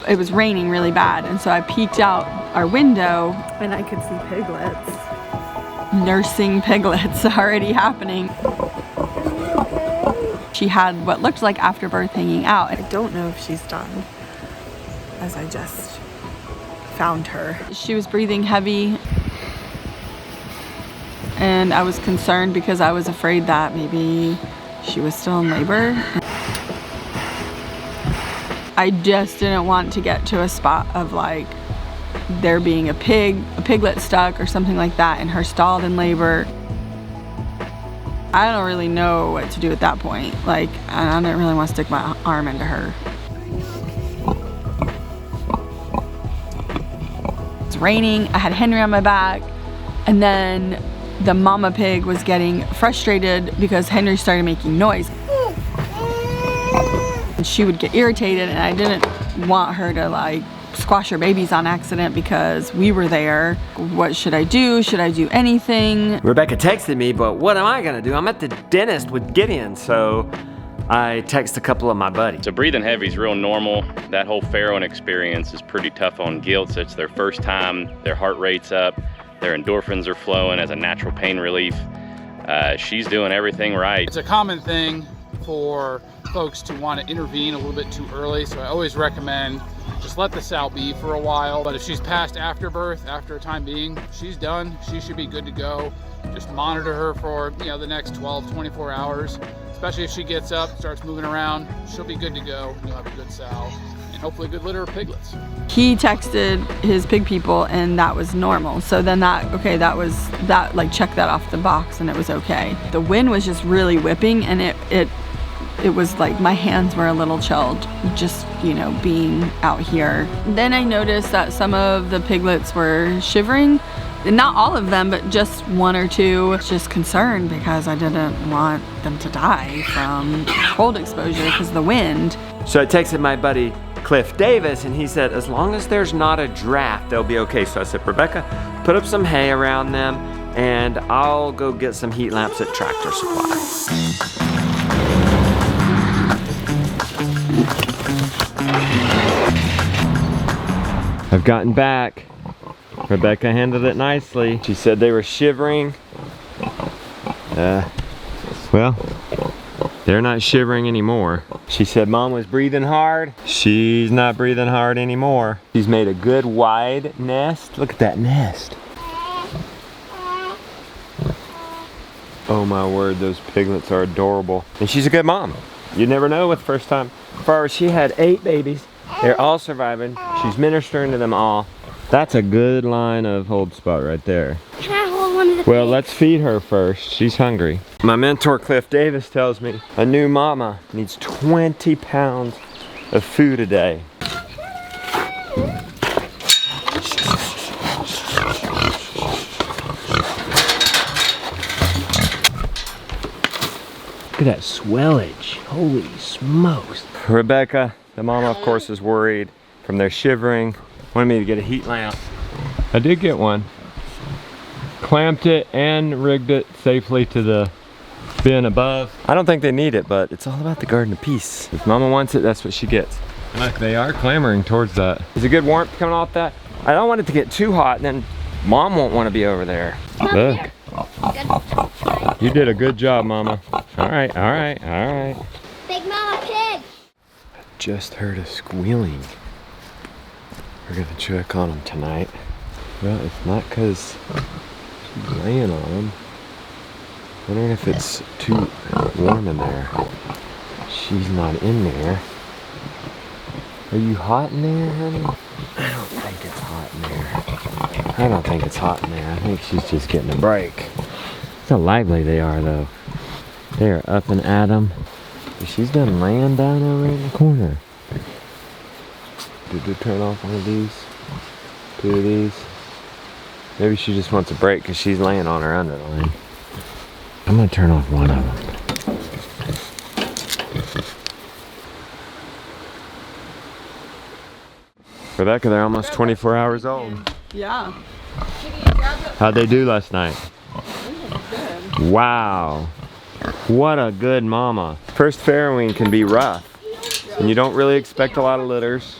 it was raining really bad, and so I peeked out our window and I could see piglets. Nursing piglets already happening. She had what looked like afterbirth hanging out. I don't know if she's done, as I just found her. She was breathing heavy, and I was concerned because I was afraid that maybe she was still in labor. I just didn't want to get to a spot of like there being a piglet stuck or something like that, and her stalled in labor. I don't really know what to do at that point. Like, I didn't really want to stick my arm into her. It's raining, I had Henry on my back, and then the mama pig was getting frustrated because Henry started making noise. And she would get irritated, and I didn't want her to like squash her babies on accident because we were there. What should I do? Should I do anything? Rebekah texted me, but what am I gonna do? I'm at the dentist with Gideon, so I text a couple of my buddies. So breathing heavy is real normal. That whole farrowing experience is pretty tough on gilts. It's their first time, their heart rate's up, their endorphins are flowing as a natural pain relief. She's doing everything right. It's a common thing for folks to want to intervene a little bit too early, so I always recommend just let the sow be for a while. But if she's past afterbirth, after a time being, she's done. She should be good to go. Just monitor her for the next 12, 24 hours. Especially if she gets up, starts moving around, she'll be good to go. You'll have a good sow and hopefully a good litter of piglets. He texted his pig people, and that was normal. So then that like checked that off the box, and it was okay. The wind was just really whipping, and it was like my hands were a little chilled just, being out here. Then I noticed that some of the piglets were shivering. Not all of them, but just one or two. Just concerned because I didn't want them to die from cold exposure because of the wind. So I texted my buddy Cliff Davis, and he said, as long as there's not a draft, they'll be okay. So I said, Rebekah, put up some hay around them, and I'll go get some heat lamps at Tractor Supply. I've gotten back. Rebekah handled it nicely. She said they were shivering. Well, they're not shivering anymore. She said Mom was breathing hard. She's not breathing hard anymore. She's made a good wide nest. Look at that nest. Oh my word, those piglets are adorable. And she's a good mom. You never know with first time. First, she had 8 babies. They're all surviving. She's ministering to them all. That's a good line of hold spot right there. Can I hold one of the Well, pigs? let's feed her first. She's hungry. My mentor, Cliff Davis, tells me a new mama needs 20 pounds of food a day. Look at that swellage. Holy smokes. Rebekah, the mama, of course, is worried from their shivering. Wanted me to get a heat lamp. I did get one. Clamped it and rigged it safely to the bin above. I don't think they need it, but it's all about the garden of peace. If mama wants it, that's what she gets. Look, they are clamoring towards that. Is a good warmth coming off that? I don't want it to get too hot, and then mom won't want to be over there. Look. You did a good job, mama. All right, all right, all right. Big Mama Pig! I just heard a squealing. We're gonna check on them tonight. Well, it's not because she's laying on them. Wondering if it's too warm in there. She's not in there. Are you hot in there, honey? I don't think it's hot in there. I don't think it's hot in there. I think she's just getting a break. Look how lively they are, though. They are up and at 'em. She's done laying down over in the corner. Did we turn off one of these? 2 of these? Maybe she just wants a break because she's laying on her underline. I'm gonna turn off one of them. Rebekah, they're almost 24 hours old. Yeah. How'd they do last night? Wow. What a good mama. First farrowing can be rough. And you don't really expect a lot of litters.